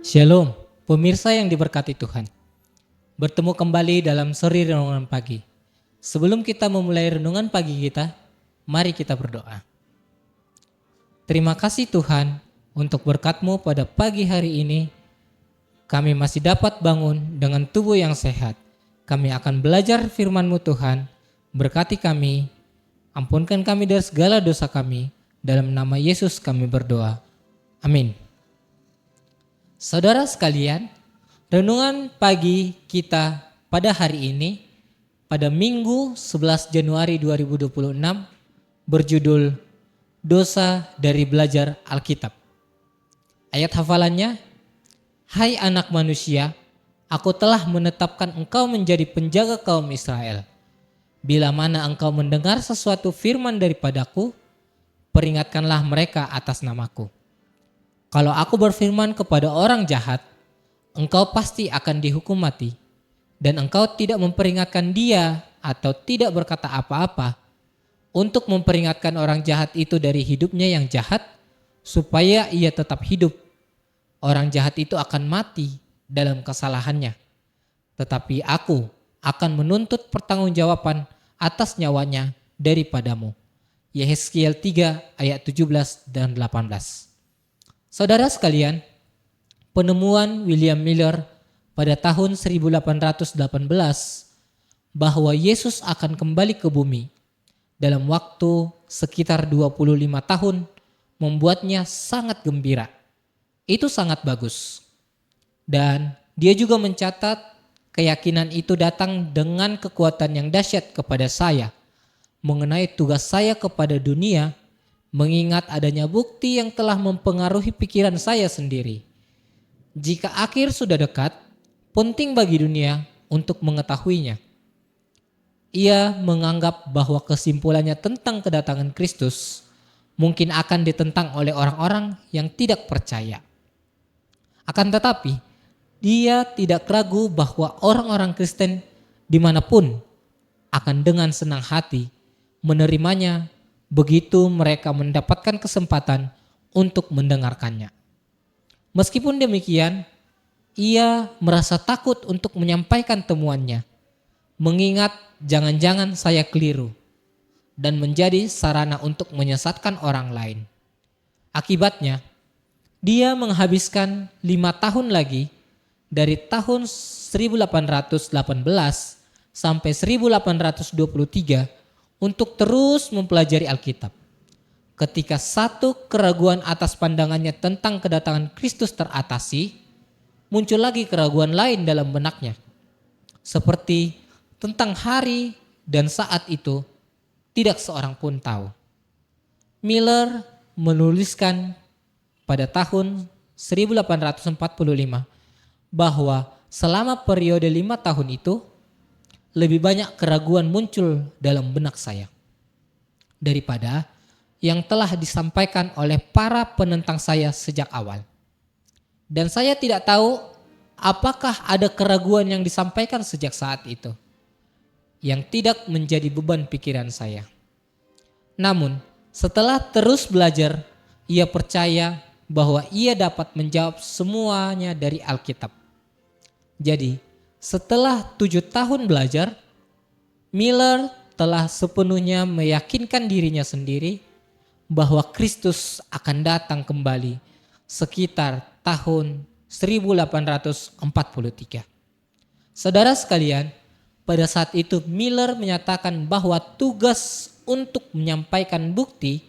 Shalom, pemirsa yang diberkati Tuhan. Bertemu kembali dalam seri renungan pagi. Sebelum kita memulai renungan pagi kita, mari kita berdoa. Terima kasih Tuhan untuk berkat-Mu pada pagi hari ini. Kami masih dapat bangun dengan tubuh yang sehat. Kami akan belajar firman-Mu Tuhan. Berkati kami, ampunkan kami dari segala dosa kami. Dalam nama Yesus kami berdoa. Amin. Saudara sekalian, renungan pagi kita pada hari ini, pada Minggu 11 Januari 2026, berjudul Dosa dari Belajar Alkitab. Ayat hafalannya, Hai anak manusia, aku telah menetapkan engkau menjadi penjaga kaum Israel. Bila mana engkau mendengar sesuatu firman daripadaku, peringatkanlah mereka atas namaku. Kalau aku berfirman kepada orang jahat, engkau pasti akan dihukum mati, dan engkau tidak memperingatkan dia atau tidak berkata apa-apa untuk memperingatkan orang jahat itu dari hidupnya yang jahat, supaya ia tetap hidup. Orang jahat itu akan mati dalam kesalahannya, tetapi aku akan menuntut pertanggungjawaban atas nyawanya daripadamu. Yehezkiel 3 ayat 17 dan 18. Saudara sekalian, penemuan William Miller pada tahun 1818 bahwa Yesus akan kembali ke bumi dalam waktu sekitar 25 tahun membuatnya sangat gembira. Itu sangat bagus. Dan dia juga mencatat keyakinan itu datang dengan kekuatan yang dahsyat kepada saya mengenai tugas saya kepada dunia, mengingat adanya bukti yang telah mempengaruhi pikiran saya sendiri. Jika akhir sudah dekat, penting bagi dunia untuk mengetahuinya. Ia menganggap bahwa kesimpulannya tentang kedatangan Kristus mungkin akan ditentang oleh orang-orang yang tidak percaya. Akan tetapi, dia tidak ragu bahwa orang-orang Kristen dimanapun akan dengan senang hati menerimanya begitu mereka mendapatkan kesempatan untuk mendengarkannya. Meskipun demikian, ia merasa takut untuk menyampaikan temuannya, mengingat jangan-jangan saya keliru dan menjadi sarana untuk menyesatkan orang lain. Akibatnya, dia menghabiskan 5 tahun lagi dari tahun 1818 sampai 1823 untuk terus mempelajari Alkitab. Ketika satu keraguan atas pandangannya tentang kedatangan Kristus teratasi, muncul lagi keraguan lain dalam benaknya. Seperti tentang hari dan saat itu tidak seorang pun tahu. Miller menuliskan pada tahun 1845 bahwa selama periode 5 tahun itu lebih banyak keraguan muncul dalam benak saya daripada yang telah disampaikan oleh para penentang saya sejak awal. Dan saya tidak tahu apakah ada keraguan yang disampaikan sejak saat itu yang tidak menjadi beban pikiran saya. Namun setelah terus belajar, ia percaya bahwa ia dapat menjawab semuanya dari Alkitab. Jadi setelah 7 tahun belajar, Miller telah sepenuhnya meyakinkan dirinya sendiri bahwa Kristus akan datang kembali sekitar tahun 1843. Saudara sekalian, pada saat itu Miller menyatakan bahwa tugas untuk menyampaikan bukti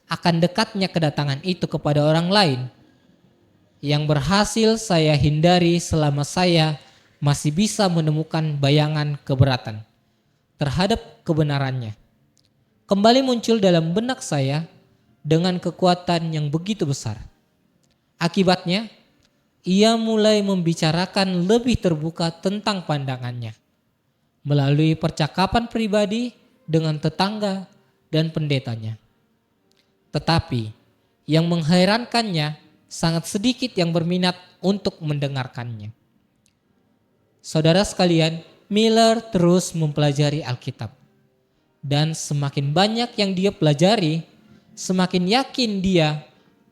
akan dekatnya kedatangan itu kepada orang lain yang berhasil saya hindari selama saya masih bisa menemukan bayangan keberatan terhadap kebenarannya. Kembali muncul dalam benak saya dengan kekuatan yang begitu besar. Akibatnya, ia mulai membicarakan lebih terbuka tentang pandangannya melalui percakapan pribadi dengan tetangga dan pendetanya. Tetapi yang mengherankannya, sangat sedikit yang berminat untuk mendengarkannya. Saudara sekalian, Miller terus mempelajari Alkitab. Dan semakin banyak yang dia pelajari, semakin yakin dia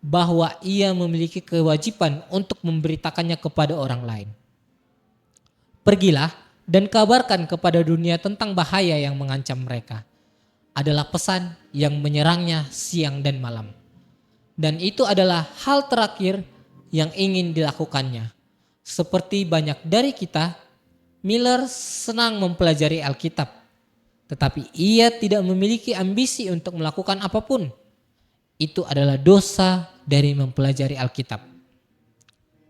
bahwa ia memiliki kewajiban untuk memberitakannya kepada orang lain. Pergilah dan kabarkan kepada dunia tentang bahaya yang mengancam mereka. Adalah pesan yang menyerangnya siang dan malam. Dan itu adalah hal terakhir yang ingin dilakukannya. Seperti banyak dari kita, Miller senang mempelajari Alkitab, tetapi ia tidak memiliki ambisi untuk melakukan apapun. Itu adalah dosa dari mempelajari Alkitab.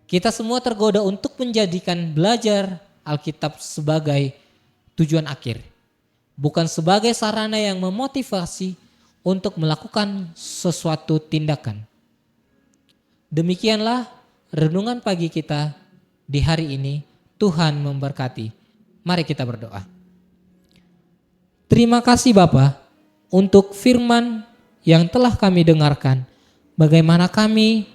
Kita semua tergoda untuk menjadikan belajar Alkitab sebagai tujuan akhir, bukan sebagai sarana yang memotivasi untuk melakukan sesuatu tindakan. Demikianlah renungan pagi kita di hari ini. Tuhan memberkati. Mari kita berdoa. Terima kasih Bapa untuk firman yang telah kami dengarkan. Bagaimana kami,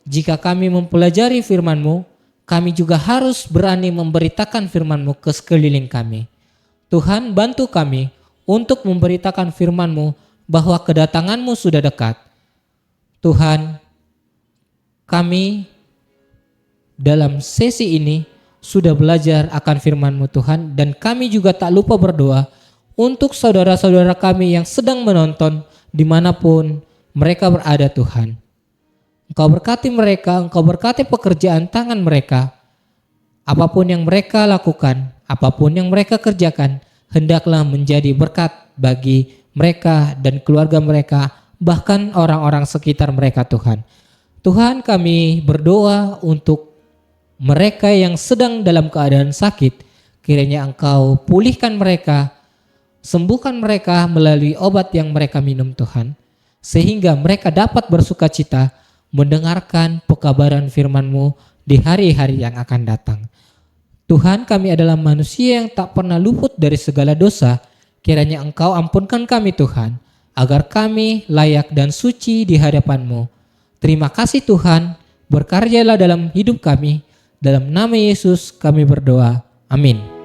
jika kami mempelajari firman-Mu, kami juga harus berani memberitakan firman-Mu ke sekeliling kami. Tuhan, bantu kami untuk memberitakan firman-Mu bahwa kedatangan-Mu sudah dekat. Tuhan, kami dalam sesi ini sudah belajar akan firman-Mu Tuhan, dan kami juga tak lupa berdoa untuk saudara-saudara kami yang sedang menonton dimanapun mereka berada Tuhan. Engkau berkati mereka, Engkau berkati pekerjaan tangan mereka. Apapun yang mereka lakukan, apapun yang mereka kerjakan, hendaklah menjadi berkat bagi mereka dan keluarga mereka, bahkan orang-orang sekitar mereka Tuhan. Tuhan, kami berdoa untuk mereka yang sedang dalam keadaan sakit, kiranya Engkau pulihkan mereka, sembuhkan mereka melalui obat yang mereka minum Tuhan, sehingga mereka dapat bersukacita mendengarkan pekabaran firman-Mu di hari-hari yang akan datang. Tuhan, kami adalah manusia yang tak pernah luput dari segala dosa. Kiranya Engkau ampunkan kami Tuhan, agar kami layak dan suci di hadapan-Mu. Terima kasih Tuhan, berkaryalah dalam hidup kami. Dalam nama Yesus kami berdoa. Amin.